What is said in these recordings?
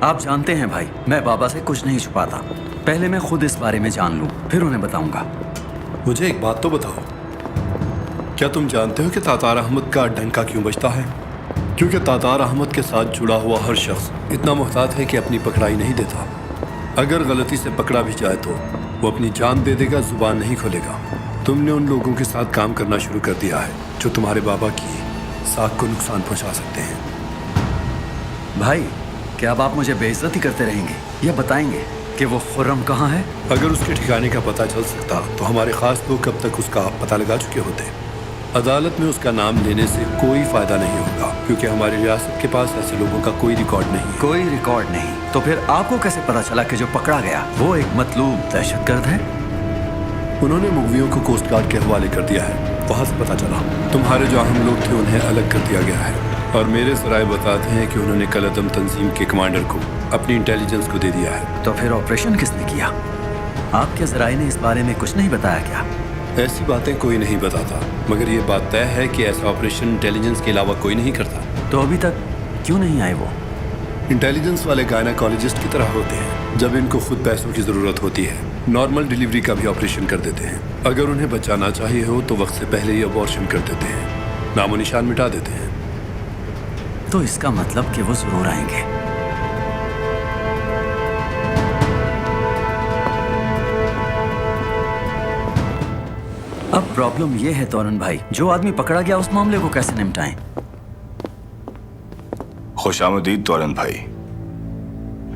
आप जानते हैं भाई, मैं बाबा से कुछ नहीं छुपाता। पहले मैं खुद इस बारे में जान लूं, फिर उन्हें बताऊंगा। मुझे एक बात तो बताओ, क्या तुम जानते हो कि तातार अहमद का डंका क्यों बजता है? क्योंकि तातार अहमद के साथ जुड़ा हुआ हर शख्स इतना मोहतात है कि अपनी पकड़ाई नहीं देता। अगर गलती से पकड़ा भी जाए तो वो अपनी जान दे देगा, जुबान नहीं खोलेगा। तुमने उन लोगों के साथ काम करना शुरू कर दिया है जो तुम्हारे बाबा की साख को नुकसान पहुंचा सकते हैं। भाई, क्या अब आप मुझे बेइज्जती करते रहेंगे या बताएंगे कि वो खुर्रम कहाँ है? अगर उसके ठिकाने का पता चल सकता तो हमारे खास लोग कब तक उसका पता लगा चुके होते। अदालत में उसका नाम लेने से कोई फायदा नहीं होगा, क्योंकि हमारी रियासत के पास ऐसे लोगों का कोई रिकॉर्ड नहीं। कोई रिकॉर्ड नहीं? तो फिर आपको कैसे पता चला कि जो पकड़ा गया वो एक मतलूब दहशतगर्द है? उन्होंने मुगवियों को कोस्ट गार्ड के हवाले कर दिया है, वहां से पता चला। तुम्हारे जो अहम लोग थे उन्हें अलग कर दिया गया है, और मेरे ज़राए बताते हैं कि उन्होंने कलअदम तंजीम के कमांडर को अपनी इंटेलिजेंस को दे दिया है। तो फिर ऑपरेशन किसने किया? आपके ज़राए ने इस बारे में कुछ नहीं बताया क्या? ऐसी बातें कोई नहीं बताता, मगर ये बात तय है कि ऐसा ऑपरेशन इंटेलिजेंस के अलावा कोई नहीं करता। तो अभी तक क्यों नहीं आए वो? इंटेलिजेंस वाले गायनाकोलॉजिस्ट की तरह होते हैं। जब इनको खुद पैसों की ज़रूरत होती है, नॉर्मल डिलीवरी का भी ऑपरेशन कर देते हैं। अगर उन्हें बचाना चाहिए हो तो वक्त से पहले ही अबॉर्शन कर देते हैं, नामो निशान मिटा देते हैं। तो इसका मतलब कि वो जरूर आएंगे। अब प्रॉब्लम यह है तोरन भाई, जो आदमी पकड़ा गया उस मामले को कैसे निपटाएं? खुशामदीद तोरन भाई,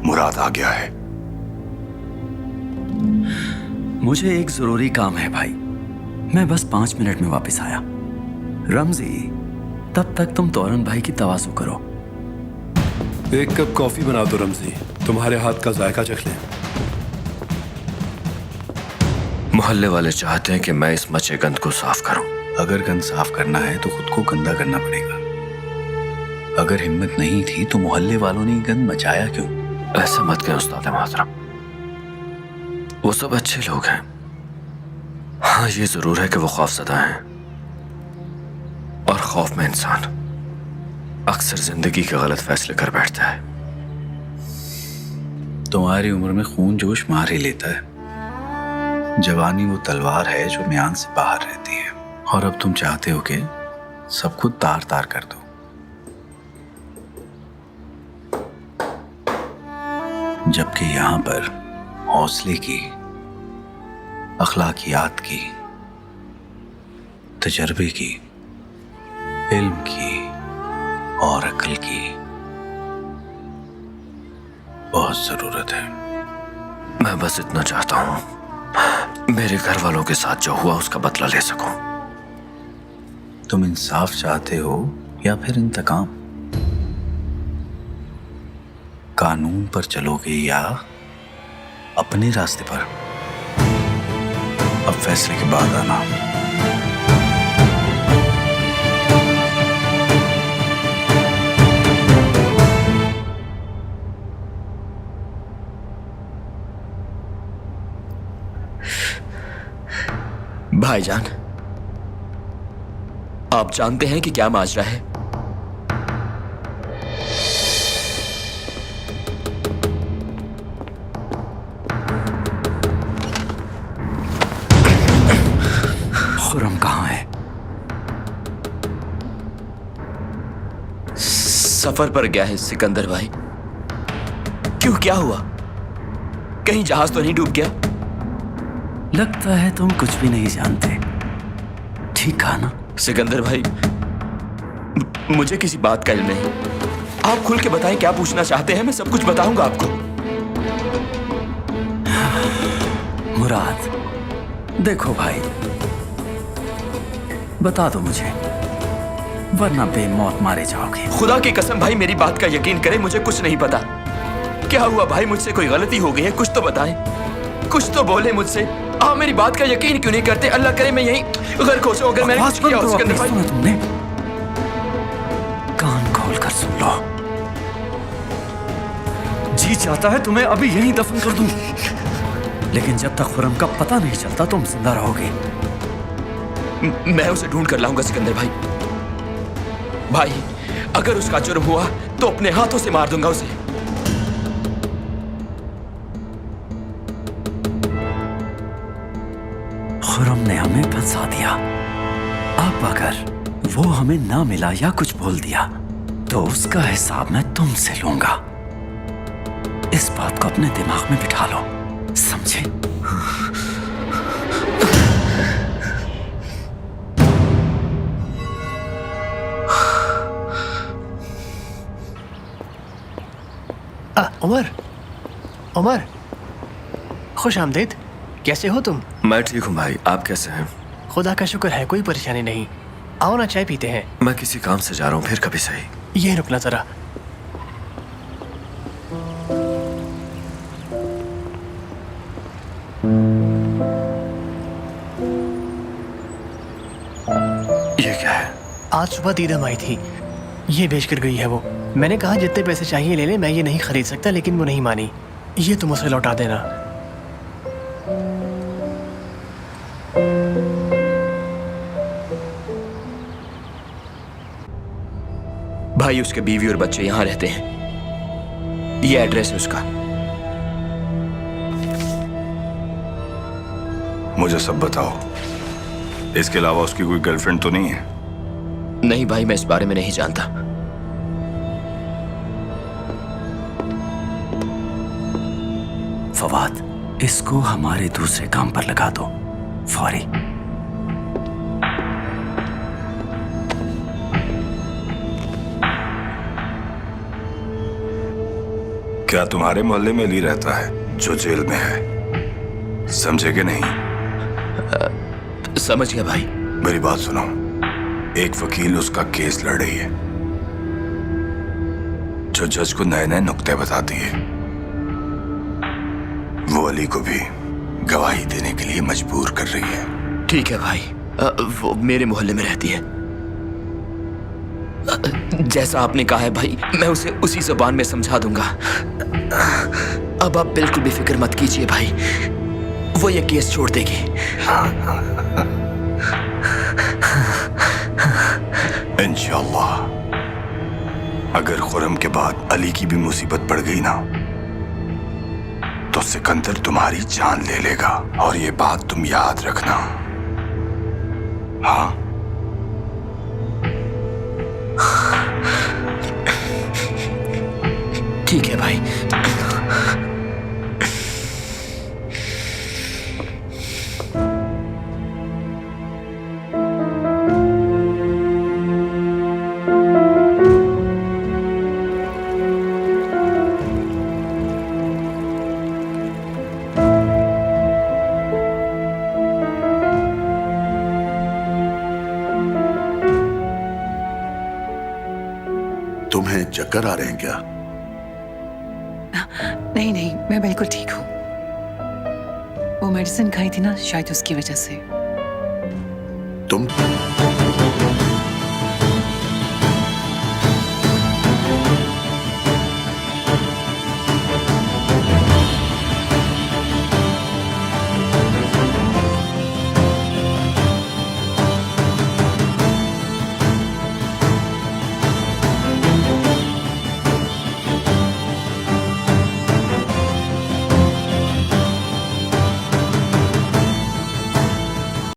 मुराद आ गया है। मुझे एक जरूरी काम है भाई, मैं बस 5 मिनट में वापस आया। रमजी, तब तक तुम तोरन भाई की तवाज़ु करो। एक कप कॉफी बना दो रमजी, तुम्हारे हाथ का जायका चख लें। मोहल्ले वाले चाहते हैं कि मैं इस मचे गंद को साफ करूं। अगर गंद साफ करना है तो खुद को गंदा करना पड़ेगा। अगर हिम्मत नहीं थी तो मोहल्ले वालों ने गंद मचाया क्यों? ऐसा मत कहें उस्ताद मोहतरम, वो सब अच्छे लोग हैं। हाँ, ये जरूर है कि वो खौफज़दा हैं, और खौफ में इंसान अक्सर जिंदगी के गलत फैसले कर बैठता है। तुम्हारी उम्र में खून जोश मार ही लेता है। जवानी वो तलवार है जो म्यान से बाहर रहती है, और अब तुम चाहते हो कि सब कुछ तार तार कर दो। जबकि यहां पर हौसले की, अखलाकियात की, तजर्बे की, इल्म की और अक्ल की बहुत जरूरत है। मैं बस इतना चाहता हूं, मेरे घर वालों के साथ जो हुआ उसका बदला ले सकूं। तुम इंसाफ चाहते हो या फिर इंतकाम? कानून पर चलोगे या अपने रास्ते पर? अब फैसले के बाद आना। भाईजान, आप जानते हैं कि क्या माजरा है? खुर्रम कहाँ है? सफर पर गया है सिकंदर भाई। क्यों, क्या हुआ? कहीं जहाज तो नहीं डूब गया? लगता है तुम कुछ भी नहीं जानते। ठीक कहा ना? सिकंदर भाई, मुझे किसी बात का इल्म नहीं। आप खुल के बताएं, क्या पूछना चाहते हैं? मैं सब कुछ बताऊंगा आपको। मुराद, देखो भाई, बता दो मुझे, वरना बेमौत मारे जाओगे। खुदा की कसम भाई, मेरी बात का यकीन करें, मुझे कुछ नहीं पता। क्या हुआ भाई? मुझसे कोई गलती हो गई है? कुछ तो बताएं, कुछ तो बोले मुझसे। आप मेरी बात का यकीन क्यों नहीं करते? अल्लाह करे मैं यहीं गर्क हो जाऊं अगर मैंने कुछ किया हो सिकंदर भाई। सुना तुमने? कान खोल कर सुन लो। जी चाहता है तुम्हें अभी यहीं दफन कर दूं, लेकिन जब तक खुर्रम का पता नहीं चलता तुम जिंदा रहोगे। मैं उसे ढूंढ कर लाऊंगा सिकंदर भाई। भाई, अगर उसका जुर्म हुआ तो अपने हाथों से मार दूंगा उसे। तुमने हमें फंसा दिया। अब अगर वो हमें ना मिला या कुछ बोल दिया तो उसका हिसाब मैं तुमसे लूंगा। इस बात को अपने दिमाग में बिठा लो, समझे? उमर, उमर, खुश आमदीद। कैसे हो तुम? मैं ठीक हूँ भाई, आप कैसे हैं? खुदा का शुक्र है, कोई परेशानी नहीं। आओ ना, चाय पीते हैं। मैं किसी काम से जा रहा हूँ, फिर कभी सही। ये रुकना जरा। ये क्या है? आज सुबह दीदम आई थी, ये बेच कर गई है वो। मैंने कहा जितने पैसे चाहिए ले ले, मैं ये नहीं खरीद सकता, लेकिन वो नहीं मानी। ये तुम उसे लौटा देना। भाई उसके बीवी और बच्चे यहाँ रहते हैं। ये एड्रेस है उसका। मुझे सब बताओ। इसके अलावा उसकी कोई गर्लफ्रेंड तो नहीं है? नहीं भाई, मैं इस बारे में नहीं जानता। फवाद, इसको हमारे दूसरे काम पर लगा दो, फौरी। क्या तुम्हारे मोहल्ले में अली रहता है जो जेल में है? समझे कि नहीं? समझ गया भाई। मेरी बात सुनो। एक वकील उसका केस लड़ रही है जो जज को नए नए नुक्ते बताती है। वो अली को भी गवाही देने के लिए मजबूर कर रही है। ठीक है भाई, वो मेरे मोहल्ले में रहती है। जैसा आपने कहा है भाई, मैं उसे उसी जुबान में समझा दूंगा। अब आप बिल्कुल भी फिक्र मत कीजिए भाई, वो ये केस छोड़ देगी। इंशाअल्लाह। अगर खुरम के बाद अली की भी मुसीबत पड़ गई ना, तो सिकंदर तुम्हारी जान ले लेगा। और ये बात तुम याद रखना। हाँ? ठीक है भाई। तुम्हें चक्कर आ रहे हैं क्या? नहीं नहीं, मैं बिल्कुल ठीक हूँ। वो मेडिसिन खाई थी ना, शायद उसकी वजह से। तुम